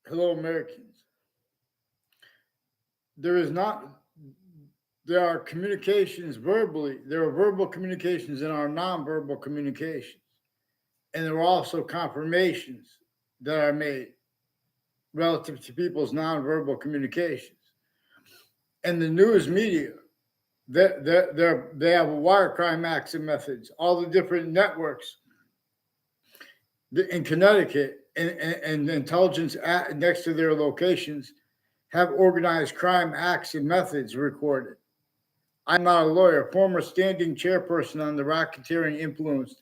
Hello, Americans. There is not, there are communications verbally, there are verbal communications and our nonverbal communications. And there are also confirmations that are made relative to people's nonverbal communications. And the news media, they have wire crime acts and methods, all the different networks in Connecticut and intelligence next to their locations have organized crime acts and methods recorded. I'm not a lawyer, former standing chairperson on the Racketeering Influenced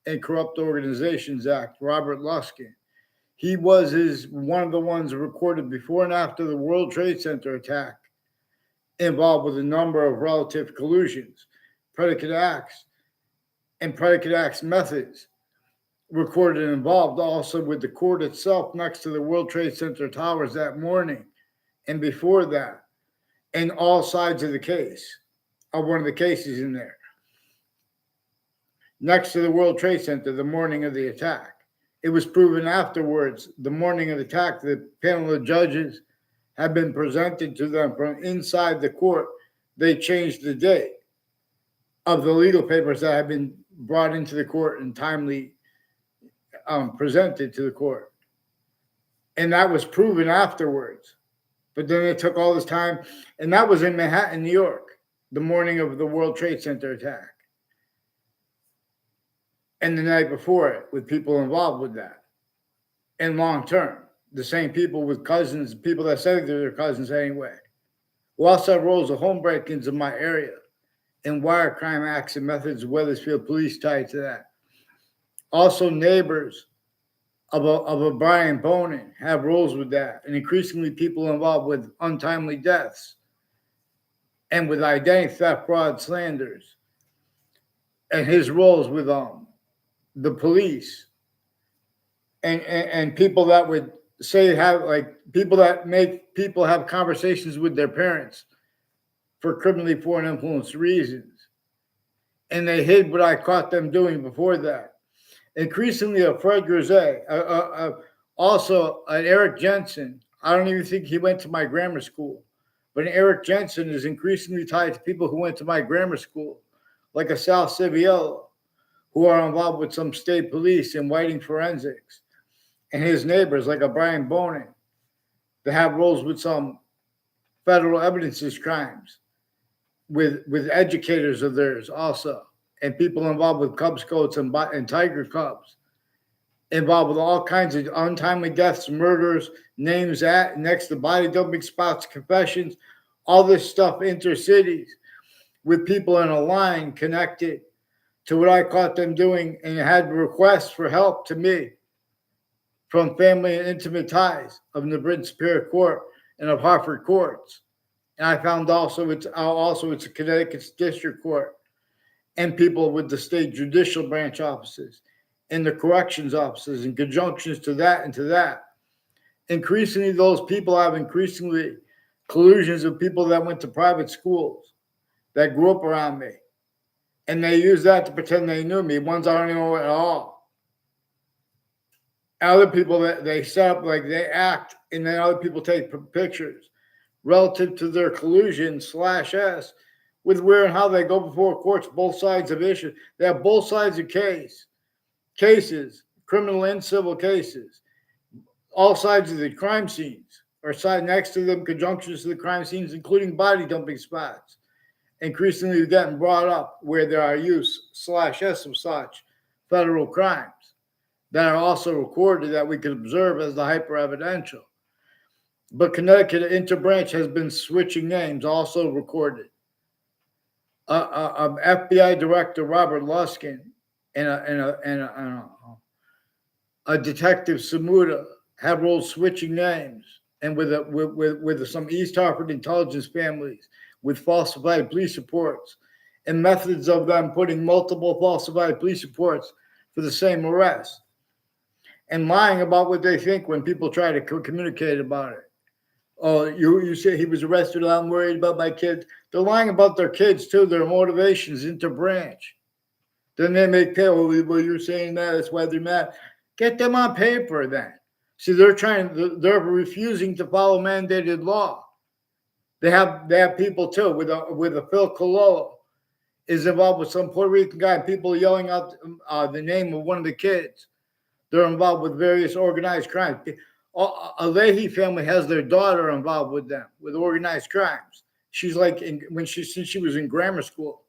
and Corrupt Organizations Act, Robert Luskin. He was one of the ones recorded before and after the World Trade Center attack, involved with a number of relative collusions, predicate acts, and predicate acts methods recorded and involved also with the court itself next to the World Trade Center towers that morning and before that, and all sides of the case are one of the cases in there. Next to the World Trade Center the morning of the attack. It was proven afterwards, the morning of the attack, the panel of judges had been presented to them from inside the court. They changed the date of the legal papers that had been brought into the court and timely presented to the court. And that was proven afterwards. But then it took all this time, and that was in Manhattan, New York, the morning of the World Trade Center attack. And the night before it, with people involved with that. And long term, the same people with cousins, people that said they're their cousins anyway. We also have rolls of home break-ins in my area and wire crime acts and methods of Weathersfield police tied to that. Also, neighbors of a Brian Bonin have roles with that, and increasingly people involved with untimely deaths and with identity theft, fraud, slanders, and his roles with the police and people that would say have like people that make people have conversations with their parents for criminally foreign influence reasons, and they hid what I caught them doing before that. Increasingly, a Fred Grisey, also an Eric Jensen. I don't even think he went to my grammar school, but Eric Jensen is increasingly tied to people who went to my grammar school, like a Sal Civiello, who are involved with some state police in whiting forensics, and his neighbors, like a Brian Bonin, that have roles with some federal evidences crimes, with educators of theirs also. And people involved with Cub Scouts and Tiger Cubs, involved with all kinds of untimely deaths, murders, names next to body dumping spots, confessions, all this stuff intercities, with people in a line connected to what I caught them doing, and had requests for help to me from family and intimate ties of the Britain Superior Court and of Hartford courts. And I found also it's a Connecticut's District Court, and people with the state judicial branch offices and the corrections offices in conjunctions to that and to that. Increasingly, those people have increasingly collusions of people that went to private schools that grew up around me. And they use that to pretend they knew me, ones I don't even know at all. Other people that they set up, like they act, and then other people take pictures relative to their collusion /S with where and how they go before courts, both sides of issues. They have both sides of cases, criminal and civil cases, all sides of the crime scenes, or side next to them, conjunctions to the crime scenes, including body dumping spots. Increasingly getting brought up where there are use /S of such federal crimes that are also recorded that we can observe as the hyper evidential. But Connecticut Interbranch has been switching names, also recorded. FBI Director Robert Luskin and a Detective Samuda have roles switching names, and with some East Hartford intelligence families with falsified police reports and methods of them putting multiple falsified police reports for the same arrest and lying about what they think when people try to communicate about it. Oh, you say he was arrested. I'm worried about my kids. They're lying about their kids too. Their motivations interbranch. Then they make pay. Well, you're saying that. That's why they're mad. Get them on paper then. See, they're refusing to follow mandated law. They have people too with a Phil Collusions is involved with some Puerto Rican guy, and people yelling out the name of one of the kids. They're involved with various organized crimes. A Leahy family has their daughter involved with them with organized crimes. She's like since she was in grammar school,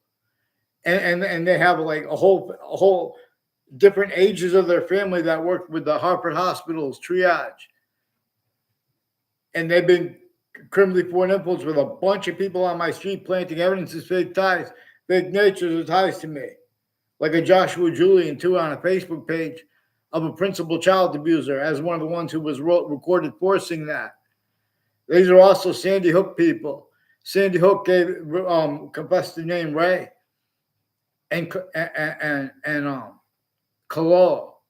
and they have like a whole different ages of their family that worked with the Hartford hospitals triage, and they've been criminally foreign influence with a bunch of people on my street planting evidence as fake ties, fake natures of ties to me, like a Joshua Julian too on a Facebook page of a principal child abuser as one of the ones who was recorded forcing that. These are also Sandy Hook people. Sandy Hook confessed the name Ray and Collusions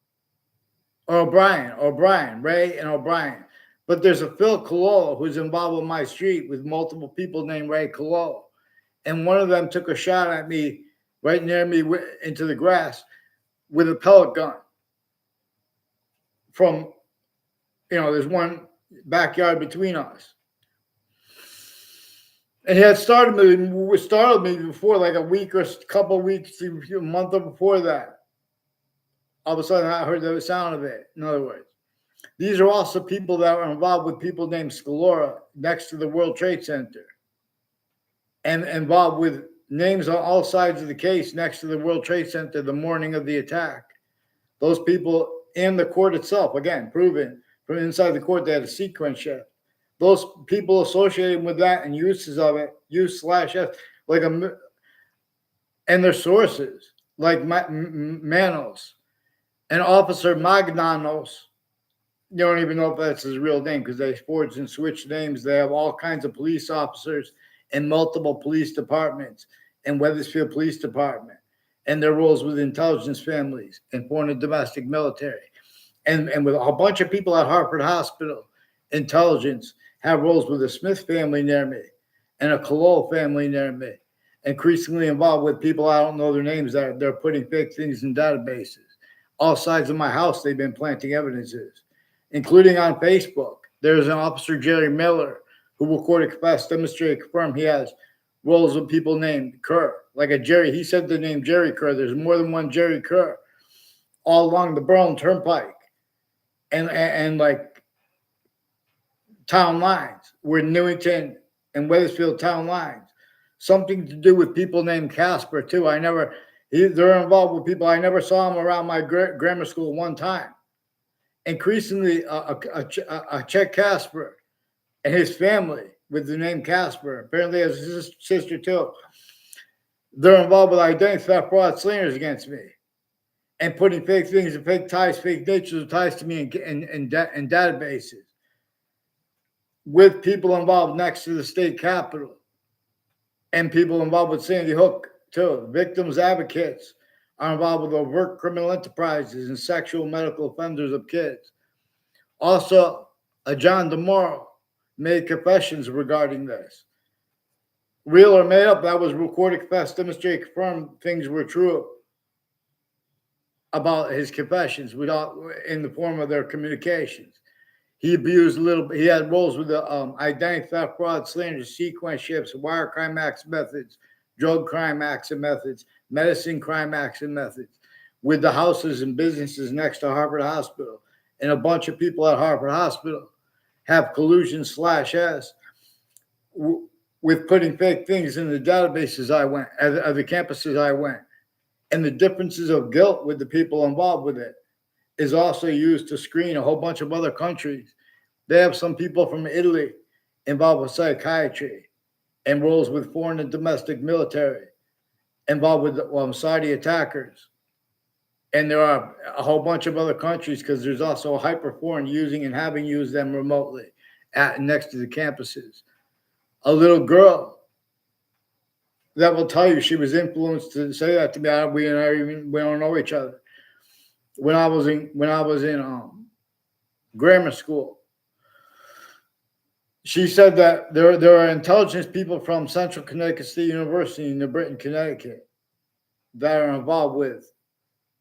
or O'Brien, Ray and O'Brien. But there's a Phil Collusions who's involved with my street with multiple people named Ray Collusions. And one of them took a shot at me right near me into the grass with a pellet gun from, there's one backyard between us. And he had startled me before, like a week or a couple of weeks, a month before that. All of a sudden, I heard the sound of it. In other words, these are also people that are involved with people named Scalora next to the World Trade Center, and involved with names on all sides of the case next to the World Trade Center the morning of the attack. Those people in the court itself, again, proven from inside the court, they had a sequence shift. Those people associated with that and uses of it, /F, and their sources, like Manos and Officer Magnanos. You don't even know if that's his real name because they forged and switched names. They have all kinds of police officers in multiple police departments and Wethersfield Police Department, and their roles with intelligence families and foreign and domestic military. And with a bunch of people at Hartford Hospital, intelligence have roles with the Smith family near me and a Collusions family near me, increasingly involved with people I don't know their names that they're putting fake things in databases. All sides of my house, they've been planting evidences, including on Facebook. There's an Officer Jerry Miller who recorded, confessed, demonstrated, confirmed he has roles with people named Kerr, like a Jerry. He said the name Jerry Kerr. There's more than one Jerry Kerr all along the Berlin Turnpike and like town lines. We're Newington and Wethersfield town lines. Something to do with people named Casper too. They're involved with people. I never saw them around my grammar school one time. Increasingly, a Chet Casper and his family with the name Casper, apparently has his sister too. They're involved with identity theft, fraud, slanders against me, and putting fake things and fake ties, fake natures of ties to me in databases with people involved next to the state capitol and people involved with Sandy Hook too. Victims advocates are involved with overt criminal enterprises and sexual medical offenders of kids. Also, a John DeMoro made confessions regarding this. Real or made up, that was recorded, confessed, demonstrated, confirmed things were true about his confessions in the form of their communications. He had roles with the identity theft, fraud, slander, sequence shifts, wire crime acts methods, drug crime acts and methods, medicine crime acts and methods, with the houses and businesses next to Hartford Hospital. And a bunch of people at Hartford Hospital have collusions /S with putting fake things in the databases of the campuses I went. And the differences of guilt with the people involved with it is also used to screen a whole bunch of other countries. They have some people from Italy involved with psychiatry and roles with foreign and domestic military, involved with Saudi attackers. And there are a whole bunch of other countries because there's also a hyperforeign using and having used them remotely next to the campuses. A little girl that will tell you she was influenced to say that to me. We don't know each other. When I was in grammar school, she said that there are intelligence people from Central Connecticut State University in New Britain, Connecticut, that are involved with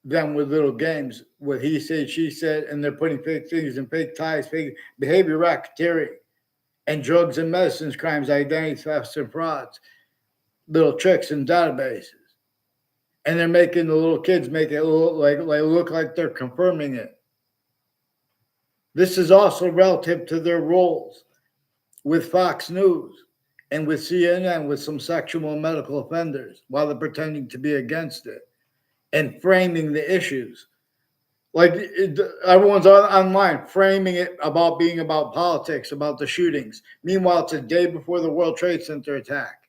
them with little games, with he said, she said, and they're putting fake things and fake ties, fake behavior racketeering, and drugs and medicines crimes, identity thefts and frauds, little tricks and databases. And they're making the little kids make it look like they're confirming it. This is also relative to their roles with Fox News and with CNN with some sexual and medical offenders while they're pretending to be against it and framing the issues. Everyone's online framing it about being about politics, about the shootings. Meanwhile, it's a day before the World Trade Center attack.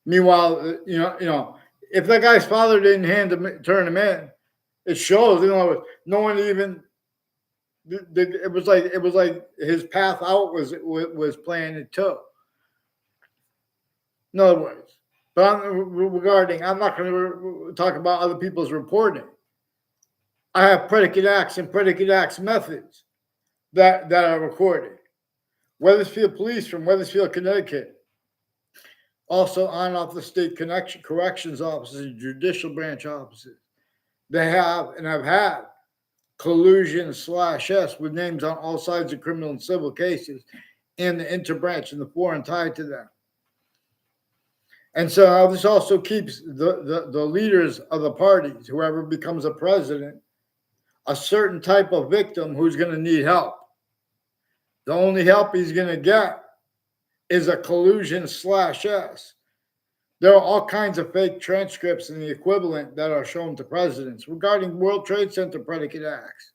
Meanwhile, if that guy's father didn't turn him in, it shows. No one even. It was like his path out was playing it too. In other words, but I'm not going to talk about other people's reporting. I have predicate acts and predicate acts methods that are recorded. Weathersfield Police from Weathersfield, Connecticut. Also on off the state corrections offices, judicial branch offices. They have and have had collusion/S with names on all sides of criminal and civil cases and the interbranch and the foreign tied to them. And so this also keeps the leaders of the parties, whoever becomes a president, a certain type of victim who's going to need help. The only help he's going to get is a collusion/S. There are all kinds of fake transcripts and the equivalent that are shown to presidents regarding World Trade Center predicate acts.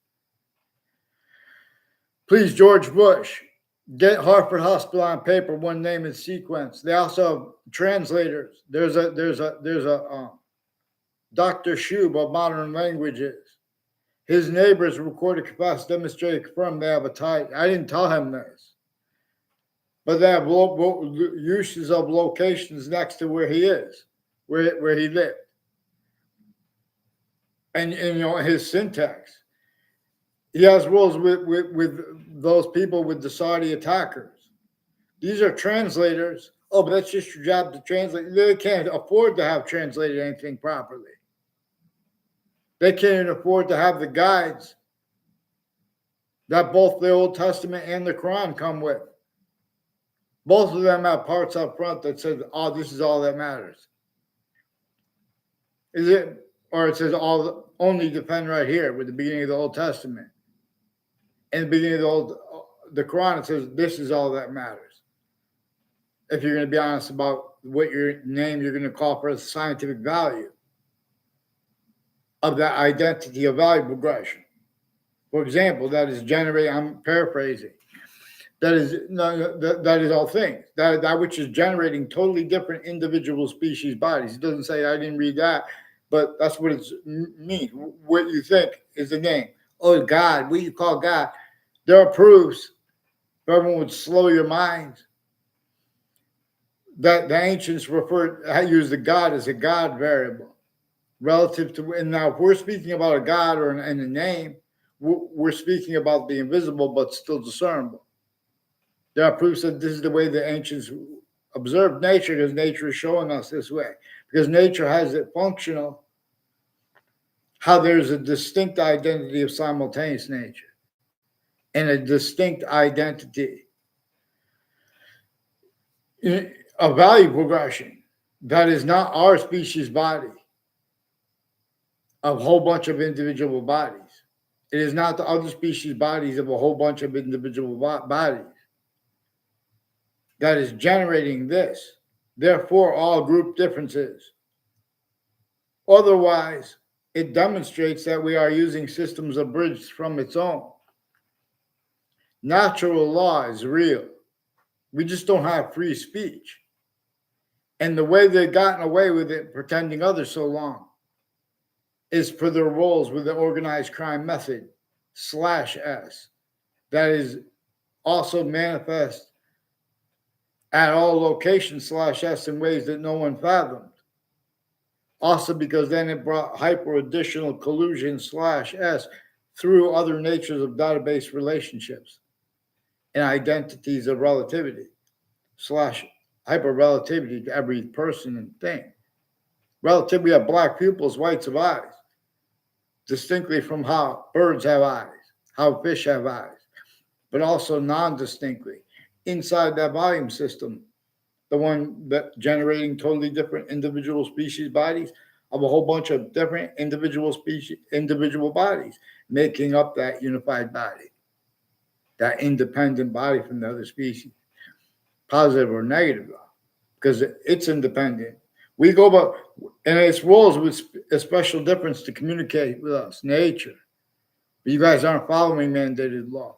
Please, George Bush, get Hartford Hospital on paper, one name and sequence. They also have translators. There's a Dr. Shub of Modern Languages. His neighbors recorded, confessed, demonstrated, confirmed they have a tie. I didn't tell him this. But they have uses of locations next to where he is, where he lived. And his syntax. He has rules with those people, with the Saudi attackers. These are translators. Oh, but that's just your job to translate. They can't afford to have translated anything properly. They can't afford to have the guides that both the Old Testament and the Quran come with. Both of them have parts up front that says, "Oh, this is all that matters." Is it? Or it says, only defend right here with the beginning of the Old Testament. In the beginning of the Quran, it says, this is all that matters. If you're going to be honest about what your name you're going to call for the scientific value of that identity of value progression. For example, that is generating, I'm paraphrasing, that is all things. That which is generating totally different individual species bodies. It doesn't say, I didn't read that, but that's what it means. What you think is the name. Oh, God, what you call God. There are proofs, if everyone would slow your minds, that the ancients use the God as a God variable relative to, and now if we're speaking about a God or a name, we're speaking about the invisible but still discernible. There are proofs that this is the way the ancients observed nature, because nature is showing us this way. Because nature has it functional, how there's a distinct identity of simultaneous nature and a distinct identity, a value progression that is not our species body, of a whole bunch of individual bodies. It is not the other species bodies of a whole bunch of individual bodies that is generating this. Therefore, all group differences. Otherwise, it demonstrates that we are using systems abridged from its own. Natural law is real. We just don't have free speech. And the way they've gotten away with it, pretending others so long, is for their roles with the organized crime method /S. That is also manifest at all locations /S in ways that no one fathomed. Also because then it brought hyper additional collusion /S through other natures of database relationships and identities of relativity / hyper relativity to every person and thing. Relativity of black pupils, whites of eyes. distinctly from how birds have eyes, how fish have eyes, but also non-distinctly inside that volume system, the one that generating totally different individual species bodies of a whole bunch of different individual bodies making up that unified body, that independent body from the other species, positive or negative, because it's independent. We go about, and its roles with a special difference to communicate with us, nature. But you guys aren't following mandated law.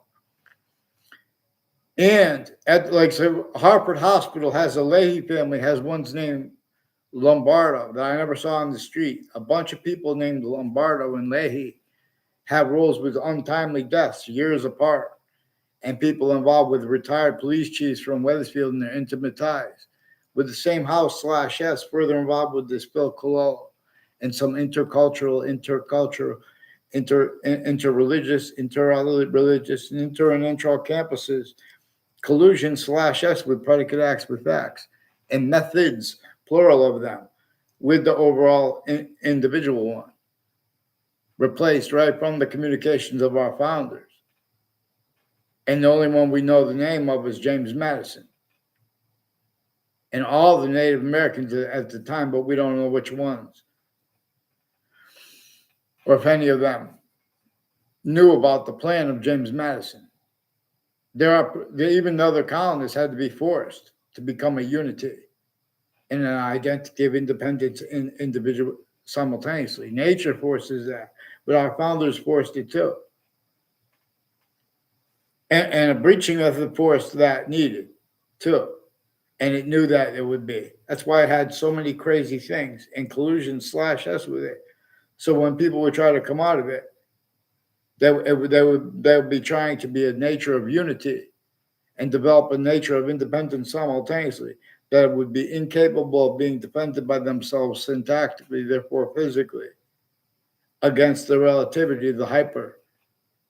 And at like so Hartford Hospital has a Leahy family, has one's name Lombardo that I never saw on the street. A bunch of people named Lombardo and Leahy have roles with untimely deaths years apart, and people involved with retired police chiefs from Wethersfield and their intimate ties. With the same house / S further involved with this Phil Collusions and some intercultural, interreligious, and inter campuses, collusion / S with predicate acts with facts, and methods, plural of them, with the overall individual one, replaced right from the communications of our founders. And the only one we know the name of is James Madison. And all the Native Americans at the time, but we don't know which ones, or if any of them knew about the plan of James Madison. Even the other colonists had to be forced to become a unity and an identity of independence in individual simultaneously. Nature forces that, but our founders forced it too. And a breaching method forced that needed too. And it knew that it would be. That's why it had so many crazy things and collusion / S with it. So when people would try to come out of it, they would be trying to be a nature of unity and develop a nature of independence simultaneously that would be incapable of being defended by themselves syntactically, therefore physically, against the relativity, the hyper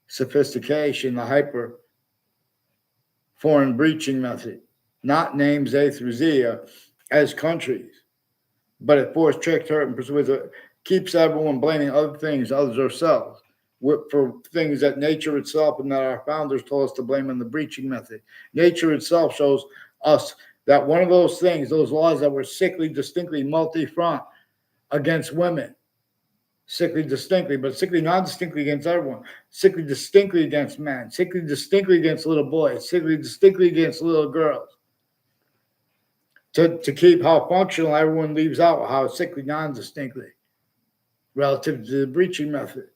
sophistication, the hyper foreign breaching method, not names A through Z as countries, but it forced, tricked, hurt, and persuades, keeps everyone blaming other things, others ourselves, for things that nature itself and that our founders told us to blame on the breaching method. Nature itself shows us that one of those things, those laws that were sickly, distinctly multi-front against women, sickly distinctly, but sickly non-distinctly against everyone, sickly distinctly against men, sickly distinctly against little boys, sickly distinctly against little girls, to keep how functional everyone leaves out, how sickly non-distinctly, relative to the breaching method.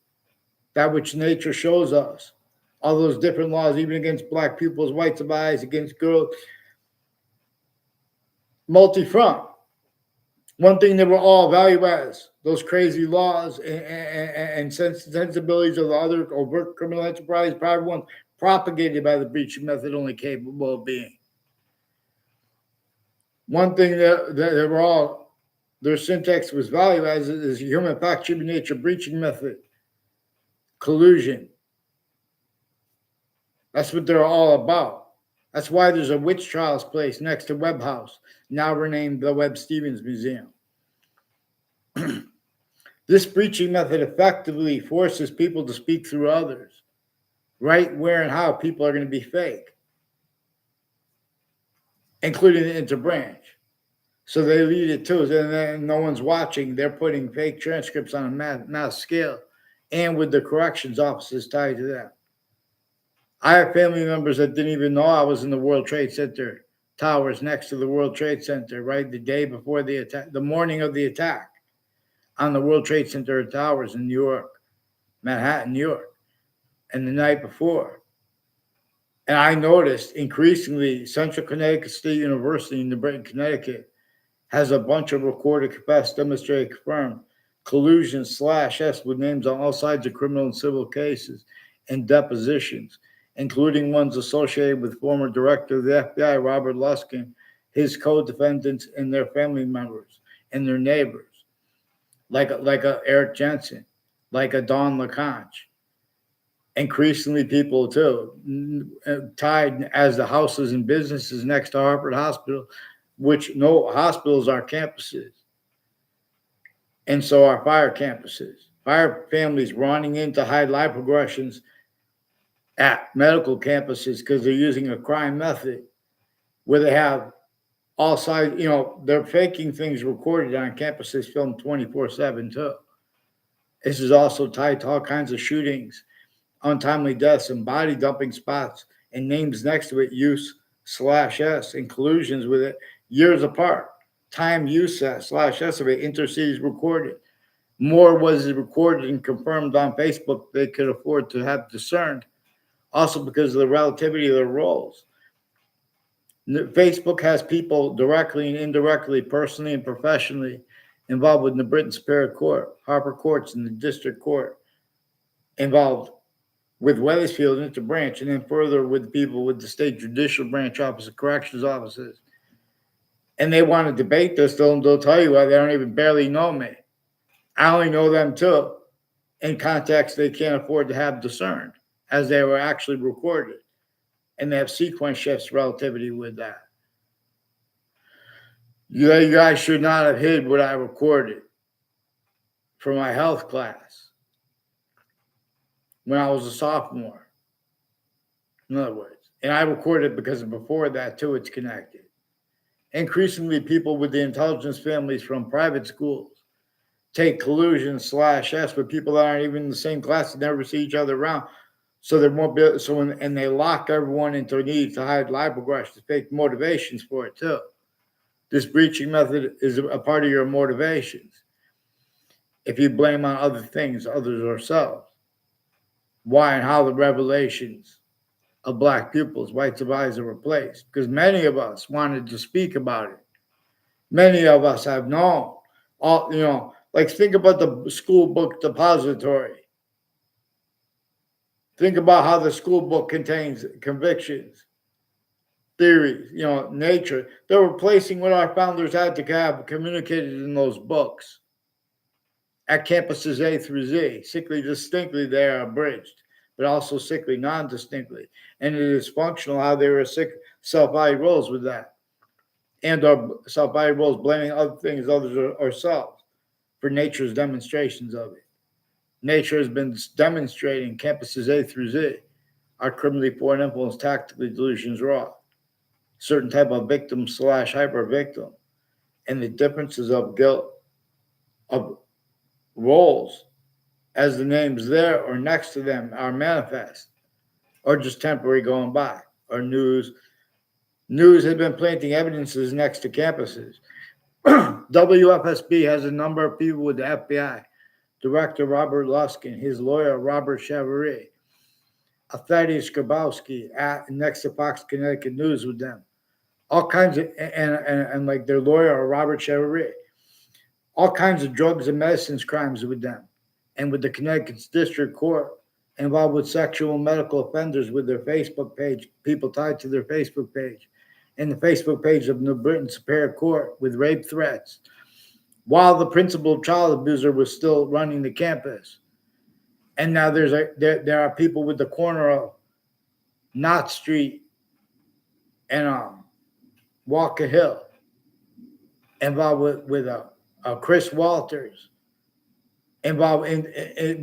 That which nature shows us, all those different laws, even against black people's whites of eyes, against girls, multi-front. One thing they were all value as, those crazy laws and sensibilities of the other overt criminal enterprise, private ones, propagated by the breaching method only capable of being. One thing that they were all, their syntax was value as is human fact, human nature, breaching method, collusion. That's what they're all about. That's why there's a witch trials place next to Webb House, now renamed the Webb Stevens Museum. This breaching method effectively forces people to speak through others, right where and how people are going to be fake, including the interbranch. So they lead it too, and then no one's watching. They're putting fake transcripts on a mass scale, and with the corrections officers tied to them. I have family members that didn't even know I was in the World Trade Center towers next to the World Trade Center, right? The day before the attack, the morning of the attack on the World Trade Center towers in New York, Manhattan, New York, and the night before. And I noticed increasingly Central Connecticut State University in New Britain, Connecticut, has a bunch of recorded, confessed, demonstrated, confirmed collusions / S with names on all sides of criminal and civil cases and depositions, including ones associated with former director of the FBI, Robert Luskin, his co-defendants and their family members and their neighbors, like a Eric Jensen, like a Don LeConte. Increasingly people too, tied as the houses and businesses next to Hartford Hospital, which no hospitals are campuses. And so are fire campuses, Fire families running in to hide live progressions at medical campuses because they're using a crime method where they have all sides, they're faking things recorded on campuses, filmed 24/7 too. This is also tied to all kinds of shootings, untimely deaths, and body dumping spots, and names next to it, use/s, and collusions with it years apart. Time use/s of it, intercities recorded. More was recorded and confirmed on Facebook they could afford to have discerned, also because of the relativity of their roles. Facebook has people directly and indirectly, personally and professionally involved with the Britain Superior Court, Harper Courts, and the District Court, involved with Wethersfield Interbranch, and then further with people with the State Judicial Branch Office of Corrections Offices. And they want to debate this, they'll tell you why they don't even barely know me. I only know them too, in context they can't afford to have discerned, as they were actually recorded. And they have sequence shifts relativity with that. You guys should not have hid what I recorded for my health class when I was a sophomore. In other words, and I recorded because before that too, it's connected. Increasingly, people with the intelligence families from private schools take collusion/s with people that aren't even in the same class and never see each other around. So they're more and they lock everyone into a need to hide live progressions, fake motivations for it too. This breaching method is a part of your motivations. If you blame on other things, others or self, why and how the revelations of Black pupils, white survivors are replaced. Because many of us wanted to speak about it. Many of us have known. Like think about the school book depository. Think about how the school book contains convictions, theories, nature. They're replacing what our founders had to have communicated in those books at campuses A through Z. Sickly distinctly, they are abridged, but also sickly non-distinctly. And it is functional how they were sick self-bodied roles with that. And our self-bodied roles blaming other things, others, or selves for nature's demonstrations of it. Nature has been demonstrating campuses A through Z are criminally foreign influence, tactically delusions raw. Certain type of victim/hyper victim. And the differences of guilt of roles as the names there or next to them are manifest or just temporary going by. Or news has been planting evidences next to campuses. WFSB has a number of people with the FBI. Director Robert Luskin, his lawyer Robert Chavaret, Thaddeus Grabowski next to Fox Connecticut News with them. All kinds of, and like their lawyer Robert Chavaret, all kinds of drugs and medicines crimes with them. And with the Connecticut District Court involved with sexual and medical offenders with their Facebook page, people tied to their Facebook page, and the Facebook page of New Britain Superior Court with rape threats, while the principal child abuser was still running the campus. And now there are people with the corner of Knott Street and Walker Hill involved with Chris Walters, involved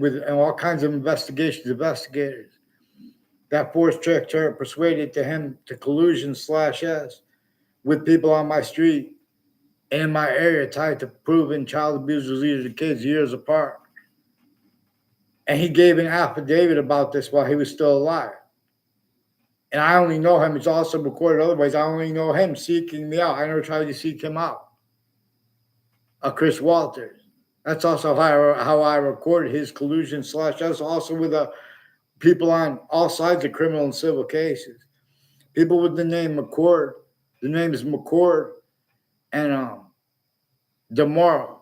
with all kinds of investigators that forced Trick persuaded to him to collusion/s with people on my street and in my area tied to proven child abusers, leaders of kids years apart. And he gave an affidavit about this while he was still alive. And I only know him. It's also recorded otherwise. I only know him seeking me out. I never tried to seek him out. Chris Walters. That's also how I recorded his collusion/s, also with people on all sides of criminal and civil cases. People with the name McCord. The name is McCord and DeMorrow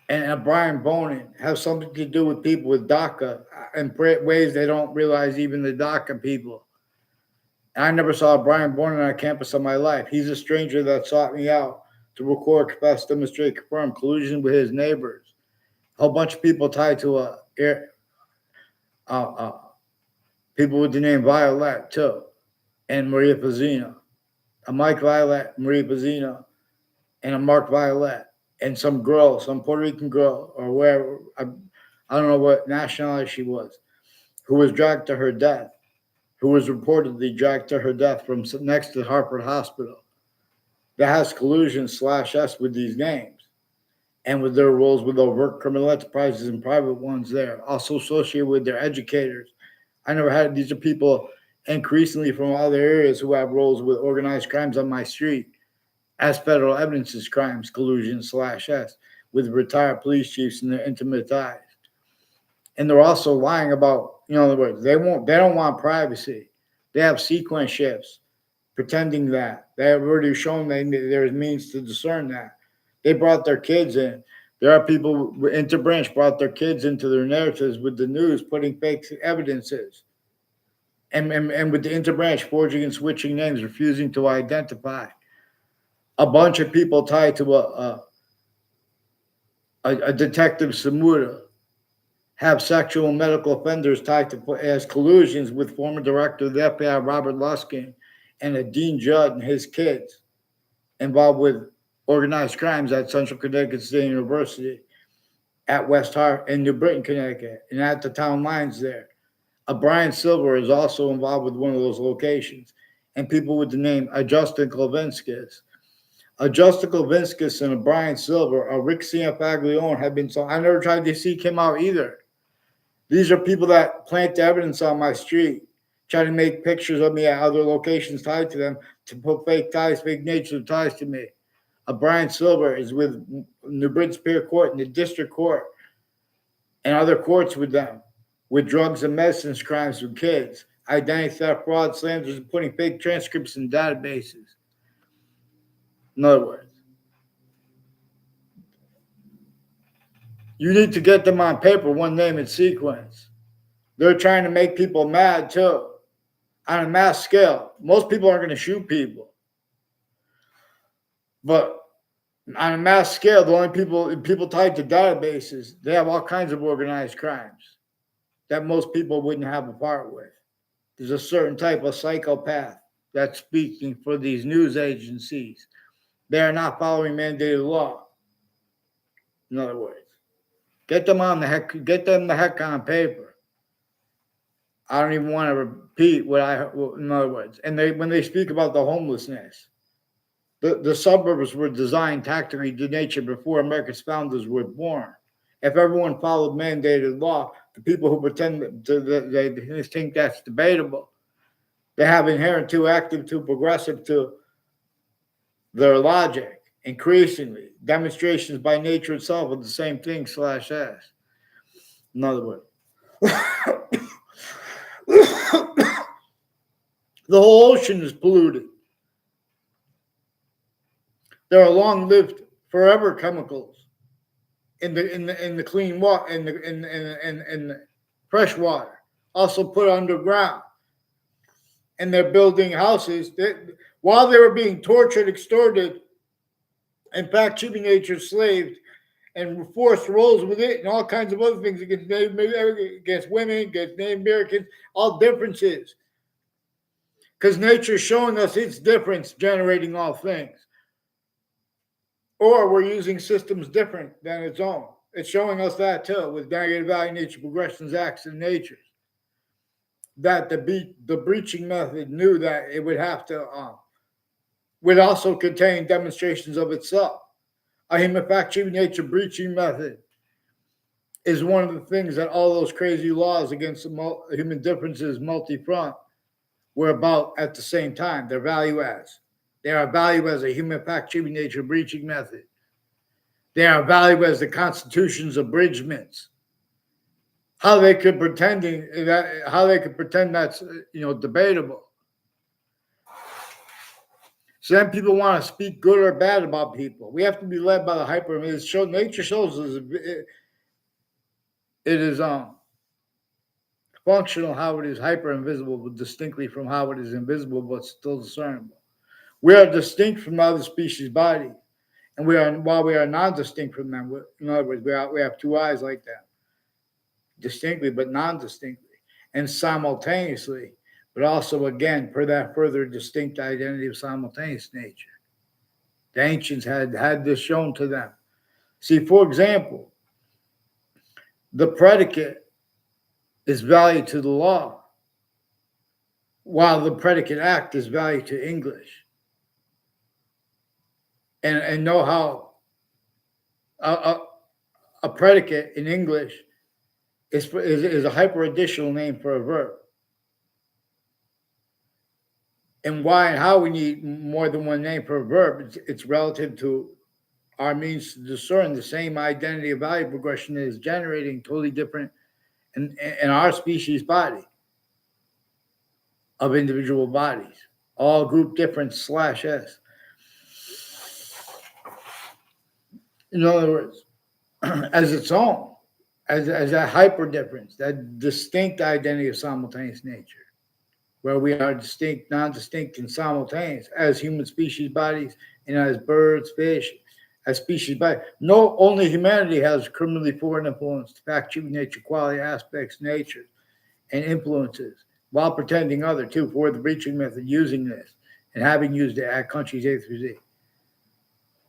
and Brian Bonin have something to do with people with DACA in ways they don't realize, even the DACA people. I never saw Brian Bonin on campus in my life. He's a stranger that sought me out to record, confess, demonstrate, confirm collusion with his neighbors. A whole bunch of people tied to people with the name Violet too, and Maria Pazina, a Mike Violet, Maria Pazina, and a Mark Violet, and some girl, some Puerto Rican girl, or wherever, I don't know what nationality she was, who was dragged to her death, who was reportedly dragged to her death from next to Harvard Hospital, that has collusion/S with these names and with their roles with overt criminal enterprises and private ones there, also associated with their educators. I never had, these are people increasingly from other areas who have roles with organized crimes on my street as federal evidence is crimes, collusion/S, with retired police chiefs and their intimate ties. And they're also lying about, in other words, they don't want privacy. They have sequence shifts pretending that. They have already shown there's means to discern that. They brought their kids in. There are people, Interbranch brought their kids into their narratives with the news, putting fake evidences. And with the Interbranch forging and switching names, refusing to identify. A bunch of people tied to a detective Samura have sexual medical offenders tied to as collusions with former director of the FBI Robert Luskin and a Dean Judd and his kids involved with organized crimes at Central Connecticut State University, at West Hart in New Britain, Connecticut, and at the town lines there. A Brian Silver is also involved with one of those locations, and people with the name Justin Klovinskis. A Justin Klovinskis and a Brian Silver, a Rick Cianfaglione have been so. I never tried to seek him out either. These are people that plant evidence on my street, try to make pictures of me at other locations tied to them to put fake ties, fake nature ties to me. A Brian Silver is with New Britain Superior Court and the District Court and other courts with them, with drugs and medicines crimes with kids, identity theft, fraud, slanders, and putting fake transcripts in databases. In other words, you need to get them on paper, one name and sequence. They're trying to make people mad too, on a mass scale. Most people aren't going to shoot people, but on a mass scale, the only people tied to databases, they have all kinds of organized crimes that most people wouldn't have a part with. There's a certain type of psychopath that's speaking for these news agencies. They are not following mandated law. In other words, get them the heck on paper. I don't even want to repeat in other words, and when they speak about the homelessness, the suburbs were designed tactically to nature before America's founders were born. If everyone followed mandated law, the people who pretend they think that's debatable, they have inherent too active, too progressive to their logic. Increasingly, demonstrations by nature itself of the same thing/S. In other words, the whole ocean is polluted. There are long-lived, forever chemicals in the clean water, in the fresh water, also put underground. And they're building houses while they were being tortured, extorted, in fact, cheating nature slaved, and forced roles with it, and all kinds of other things against women, against Native Americans, all differences. Because nature is showing us its difference, generating all things. Or we're using systems different than its own. It's showing us that too, with negative value nature progressions, acts, and natures. That the breaching method knew that it would have to would also contain demonstrations of itself. A human fact-cheating nature breaching method is one of the things that all those crazy laws against human differences, multi-front, were about at the same time. Their value as. They are value as a human fact-cheating nature breaching method. They are value as the Constitution's abridgments. How they could pretend that's debatable. So then people want to speak good or bad about people. We have to be led by the hyper. Nature shows us it is functional how it is hyper invisible, but distinctly from how it is invisible, but still discernible. We are distinct from other species' body, and while we are non-distinct from them. In other words, we have two eyes like that, distinctly but non-distinctly, and simultaneously. But also, again, per that further distinct identity of simultaneous nature. The ancients had this shown to them. See, for example, the predicate is value to the law, while the predicate act is value to English. And know how a predicate in English is a hyper additional name for a verb. And why and how we need more than one name for a verb, it's relative to our means to discern the same identity of value progression that is generating totally different in our species body of individual bodies, all group different /s. In other words, as its own, as a hyper difference, that distinct identity of simultaneous nature, where we are distinct, non-distinct, and simultaneous as human species bodies and as birds, fish, as species bodies. No, only humanity has criminally foreign influence, fact, true nature, quality, aspects, nature, and influences, while pretending other too for the breaching method, using this and having used it at countries A through Z.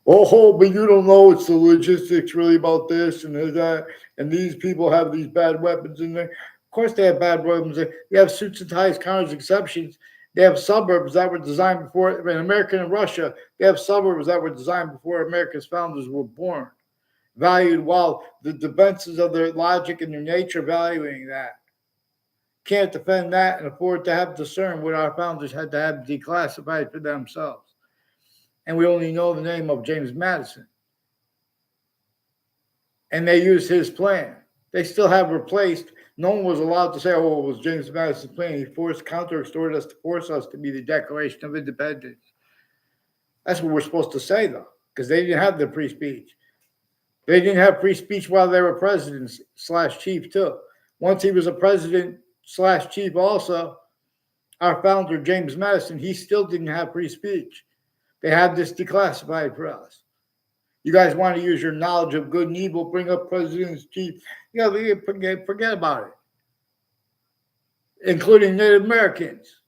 Oh, but you don't know it's the logistics really about this and that, and these people have these bad weapons in there. Of course, they have bad weapons. They have suits and ties, counters, exceptions. They have suburbs that were designed before. In America and Russia, they have suburbs that were designed before America's founders were born, valued while the defenses of their logic and their nature valuing that. Can't defend that and afford to have discerned what our founders had to have declassified for themselves. And we only know the name of James Madison. And they used his plan. They still have replaced. No one was allowed to say, oh, it was James Madison's plan. He counter-extorted us to force us to be the Declaration of Independence. That's what we're supposed to say, though, because they didn't have the free speech. They didn't have free speech while they were president/chief, too. Once he was a president/chief also, our founder, James Madison, he still didn't have free speech. They had this declassified for us. You guys want to use your knowledge of good and evil, bring up president's chief. You know, forget about it, including Native Americans.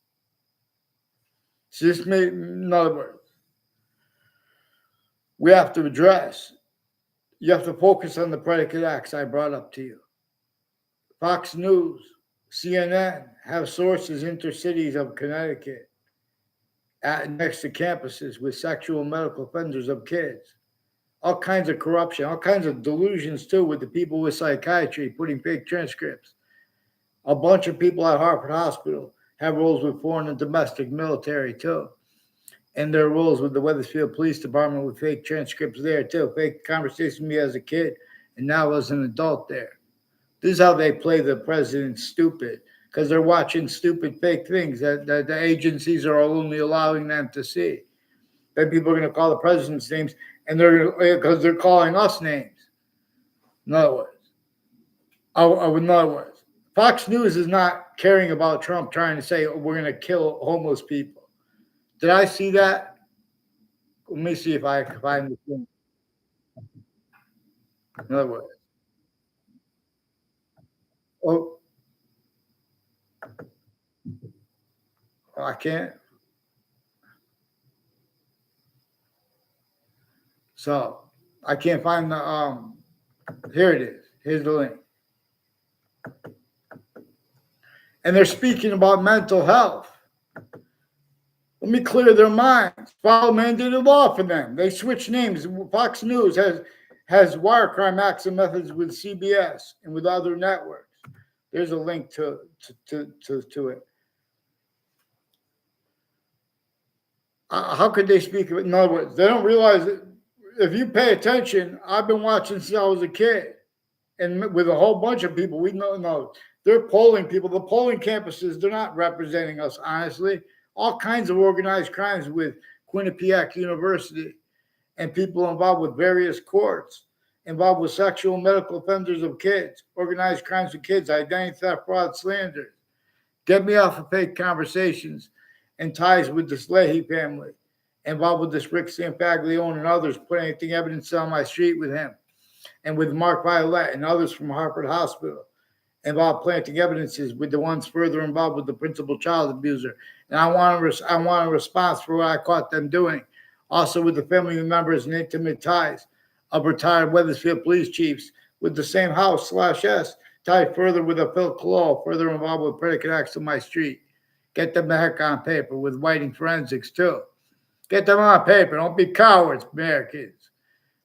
So this may, in other words, we have to address, you have to focus on the predicate acts I brought up to you. Fox News, CNN have sources intercities of Connecticut next to campuses with sexual medical offenders of kids. All kinds of corruption, all kinds of delusions too with the people with psychiatry putting fake transcripts. A bunch of people at Harvard Hospital have roles with foreign and domestic military too. And their roles with the Wethersfield Police Department with fake transcripts there too. Fake conversations with me as a kid and now as an adult there. This is how they play the president stupid, because they're watching stupid fake things that the agencies are only allowing them to see. Then people are going to call the president's names, and because they're calling us names. In other words, Fox News is not caring about Trump trying to say, oh, we're going to kill homeless people. Did I see that? Let me see if I can find this thing. In other words, I can't. So I can't find the here it is. Here's the link. And they're speaking about mental health. Let me clear their minds. Follow mandated law for them. They switch names. Fox News has wire crime acts and methods with CBS and with other networks. There's a link to it. How could they speak of it? In other words, they don't realize that if you pay attention, I've been watching since I was a kid. And with a whole bunch of people, we know they're polling people. The polling campuses, they're not representing us, honestly. All kinds of organized crimes with Quinnipiac University and people involved with various courts, involved with sexual and medical offenders of kids, organized crimes with kids, identity theft, fraud, slander. Get me off of fake conversations and ties with the Leahy family, involved with this Rick Sanfaglione and others, putting evidence on my street with him, and with Mark Violet and others from Harvard Hospital, involved planting evidences with the ones further involved with the principal child abuser. And I want a response for what I caught them doing. Also with the family members and intimate ties of retired Wethersfield police chiefs with the same house/S, tied further with a Phil Collusions, further involved with predicate acts on my street. Get them the heck on paper with whiting forensics too. Get them on paper. Don't be cowards, Americans.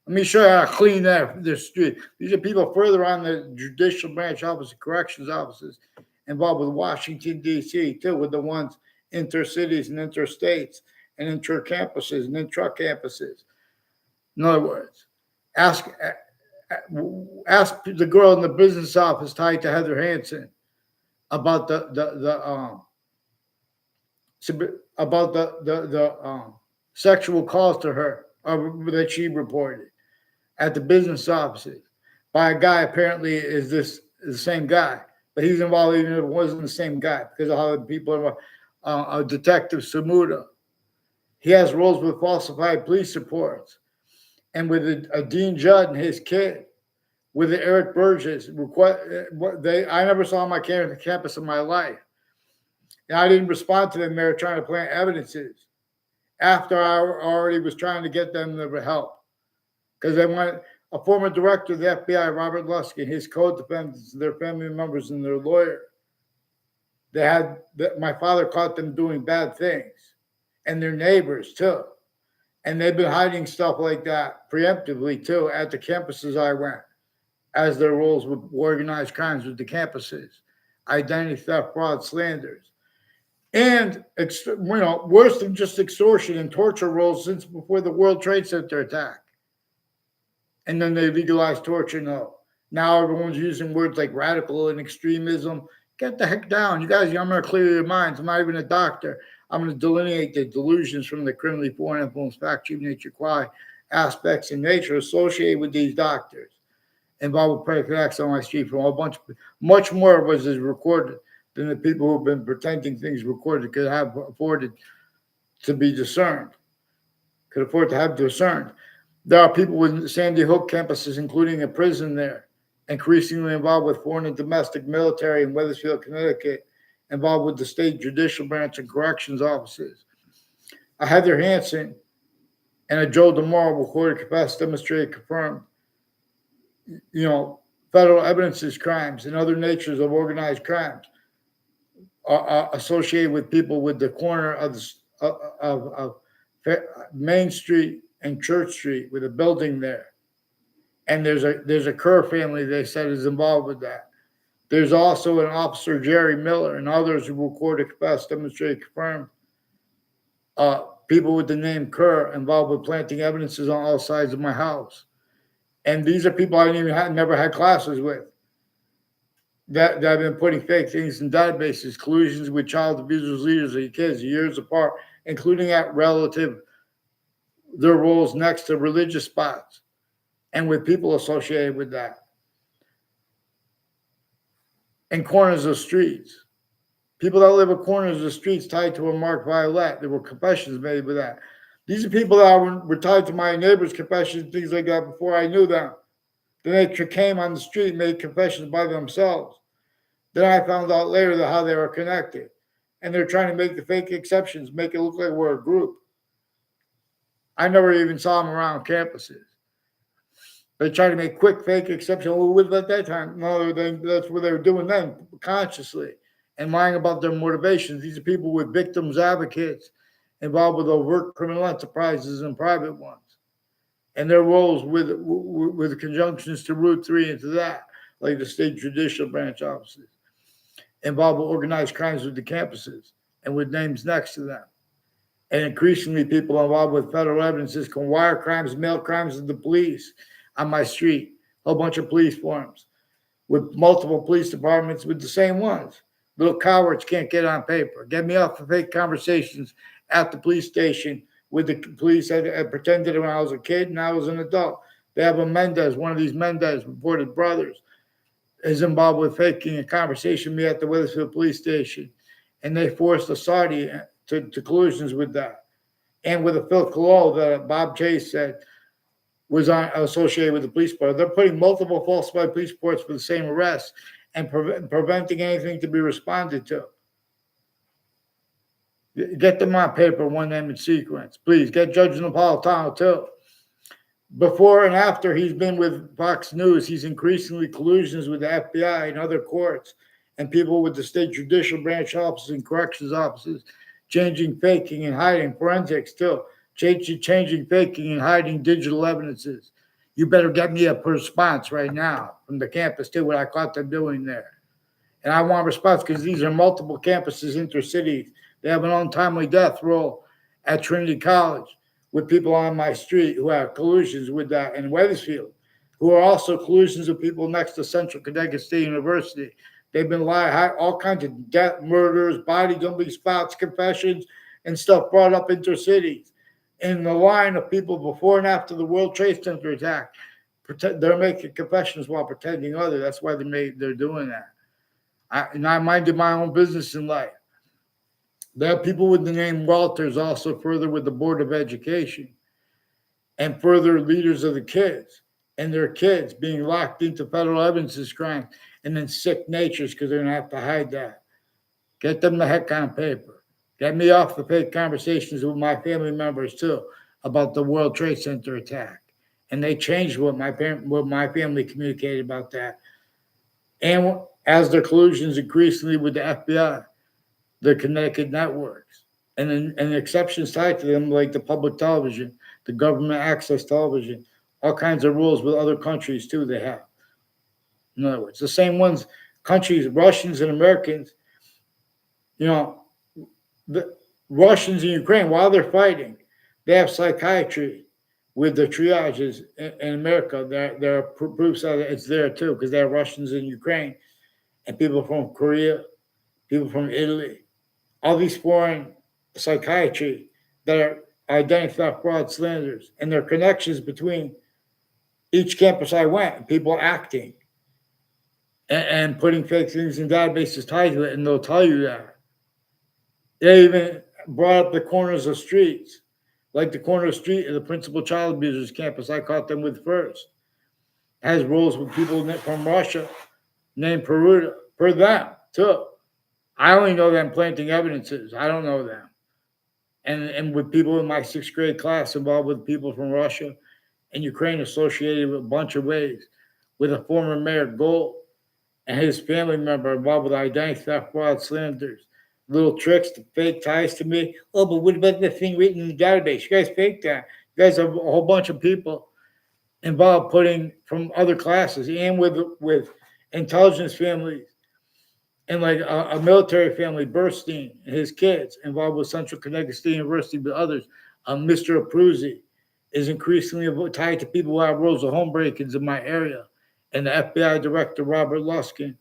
Let me show you how to clean the street. These are people further on the judicial branch office and corrections offices involved with Washington, D.C., too, with the ones intercities and interstates and inter-campuses and intra-campuses. In other words, ask the girl in the business office tied to Heather Hansen about the sexual calls to her that she reported at the business offices by a guy. Apparently, is the same guy, but he's involved even if it wasn't the same guy because of how the people are. Detective Samuda, he has roles with falsified police reports, and with a Dean Judd and his kid, with the Eric Burgess. I never saw my campus in my life. And I didn't respond to them. They were trying to plant evidences after I already was trying to get them to help. Because they wanted a former director of the FBI, Robert Luskin, his co-defendants, their family members, and their lawyer. My father caught them doing bad things, and their neighbors too. And they've been hiding stuff like that preemptively too at the campuses I went, as their roles with organized crimes with the campuses, identity theft, fraud, slanders. And worse than just extortion and torture roles since before the World Trade Center attack. And then they legalized torture. No. Now everyone's using words like radical and extremism. Get the heck down. You guys, I'm going to clear your minds. I'm not even a doctor. I'm going to delineate the delusions from the criminally foreign influence, fact, nature, quality, aspects, and nature associated with these doctors involved with predicate acts on my street from a bunch of, much more was recorded than the people who've been pretending things recorded could have afforded to be discerned, could afford to have discerned. There are people with Sandy Hook campuses, including a prison there, increasingly involved with foreign and domestic military in Wethersfield, Connecticut, involved with the state judicial branch and corrections offices. A Heather Hansen and a Joe DeMauro recorded, confessed, demonstrated, confirmed, federal evidences crimes and other natures of organized crimes are associated with people with the corner of Main Street and Church Street with a building there. And there's a Kerr family, they said, is involved with that. There's also an officer, Jerry Miller, and others who recorded, confessed, demonstrated, confirmed, people with the name Kerr involved with planting evidences on all sides of my house. And these are people I never had classes with that have been putting fake things in databases, collusions with child abusers, leaders of kids years apart, including at their roles next to religious spots and with people associated with that. And corners of streets. People that live at corners of streets tied to a marked violet. There were confessions made with that. These are people that were tied to my neighbors' confessions, things like that, before I knew them. Then they came on the street and made confessions by themselves. Then I found out later how they were connected. And they're trying to make the fake exceptions, make it look like we're a group. I never even saw them around campuses. They try to make quick fake exceptions. Well, at that time, no, that's what they were doing then, consciously, and lying about their motivations. These are people with victims advocates involved with overt criminal enterprises and private ones, and their roles with conjunctions to Route 3 and to that, like the state judicial branch offices, involved with organized crimes with the campuses and with names next to them. And increasingly, people involved with federal evidences can wire crimes, mail crimes to the police on my street, a whole bunch of police forms with multiple police departments with the same ones. Little cowards can't get on paper. Get me off of fake conversations at the police station with the police. I pretended when I was a kid and I was an adult. They have a Mendez, one of these Mendez reported brothers, is involved with faking a conversation with me at the Wethersfield police station. And they forced the Saudi to collusions with that. And with a Phil Collusions that Bob Chase said was associated with the police department. They're putting multiple falsified police reports for the same arrest and preventing anything to be responded to. Get them on paper, one name in sequence. Please get Judge Napolitano too. Before and after he's been with Fox News, he's increasingly collusions with the FBI and other courts and people with the state judicial branch offices and corrections offices, changing, faking, and hiding forensics too, changing, faking, and hiding digital evidences. You better get me a response right now from the campus too, what I caught them doing there. And I want a response because these are multiple campuses, intercities. They have an untimely death rule at Trinity College with people on my street who have collusions with that in Wethersfield, who are also collusions with people next to Central Connecticut State University. They've been lying, all kinds of death, murders, body dumping spots, confessions, and stuff brought up intercities. In the line of people before and after the World Trade Center attack, they're making confessions while pretending other. That's why they're doing that. And I minded my own business in life. There are people with the name Walters also further with the Board of Education and further leaders of the kids and their kids being locked into federal evidence crimes and then sick natures because they're going to have to hide that. Get them the heck on paper. Get me off the fake conversations with my family members too about the World Trade Center attack. And they changed what my family communicated about that. And as their collusions increasingly with the FBI, the Connecticut networks, and exceptions tied to them like the public television, the government access television, all kinds of rules with other countries too they have. In other words, the same ones, countries, Russians and Americans, the Russians in Ukraine, while they're fighting, they have psychiatry with the triages in America. There are proofs that it's there too because they have Russians in Ukraine and people from Korea, people from Italy, all these foreign psychiatry that are identity theft, fraud, slanders, and their connections between each campus I went, people acting and putting fake things in databases tied to it, and they'll tell you that. They even brought up the corners of streets, like the corner of the street of the principal child abusers campus I caught them with first. Has rules with people from Russia named Peruta, for them too. I only know them planting evidences. I don't know them. And with people in my sixth grade class involved with people from Russia and Ukraine associated with a bunch of ways, with a former mayor Gold and his family member involved with identity theft, fraud, slanders, little tricks to fake ties to me. Oh, but what about the thing written in the database? You guys fake that. You guys have a whole bunch of people involved putting from other classes and with intelligence families and like a military family, Burstein and his kids involved with Central Connecticut State University, but others. Mr. Abruzzi is increasingly tied to people who have roles of home break-ins in my area, and the FBI director Robert Luskin,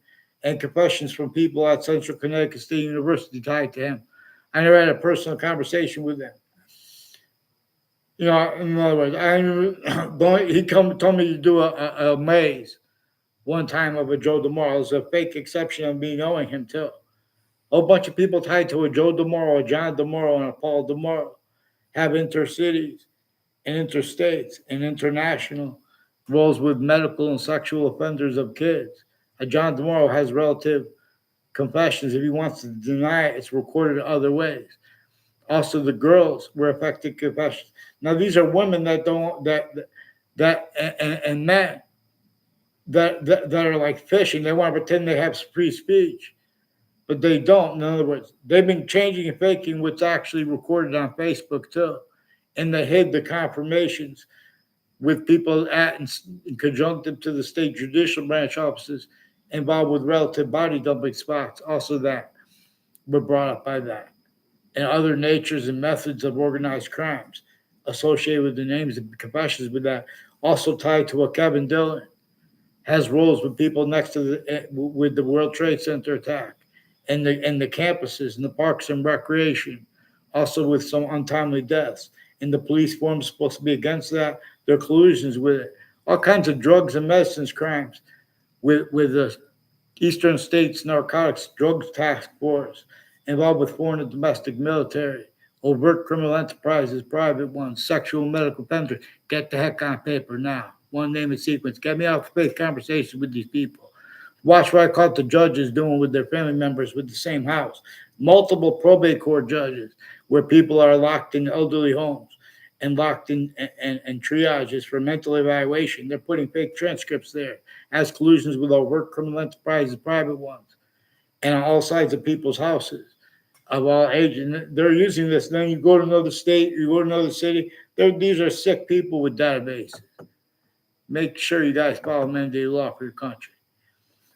and confessions from people at Central Connecticut State University tied to him. I never had a personal conversation with them. In other words, he told me to do a maze one time of a Joe DeMoro. It was a fake exception of me knowing him too. A whole bunch of people tied to a Joe DeMoro, a John DeMoro, and a Paul DeMoro have intercities and interstates and international roles with medical and sexual offenders of kids. A John DeMoro has relative confessions. If he wants to deny it, it's recorded other ways. Also, the girls were affected confessions. Now, these are women that don't and men that are like fishing. They want to pretend they have free speech, but they don't. In other words, they've been changing and faking what's actually recorded on Facebook too, and they hid the confirmations with people in conjunctive to the state judicial branch offices involved with relative body dumping spots. Also, that were brought up by that, and other natures and methods of organized crimes associated with the names and confessions with that. Also tied to a Kevin Dillon has roles with people next to with the World Trade Center attack and the campuses and the parks and recreation, also with some untimely deaths. And the police force is supposed to be against that. Their collusions with it. All kinds of drugs and medicines crimes with the Eastern States Narcotics Drugs Task Force involved with foreign and domestic military, overt criminal enterprises, private ones, sexual medical offenders. Get the heck on paper now. One name and sequence. Get me off the face conversation with these people. Watch what I caught the judges doing with their family members with the same house. Multiple probate court judges where people are locked in elderly homes and locked in and triages for mental evaluation. They're putting fake transcripts there as collusions with overt criminal enterprises, private ones, and on all sides of people's houses of all ages. And they're using this. Then you go to another state, you go to another city. These are sick people with databases. Make sure you guys follow mandated law for your country.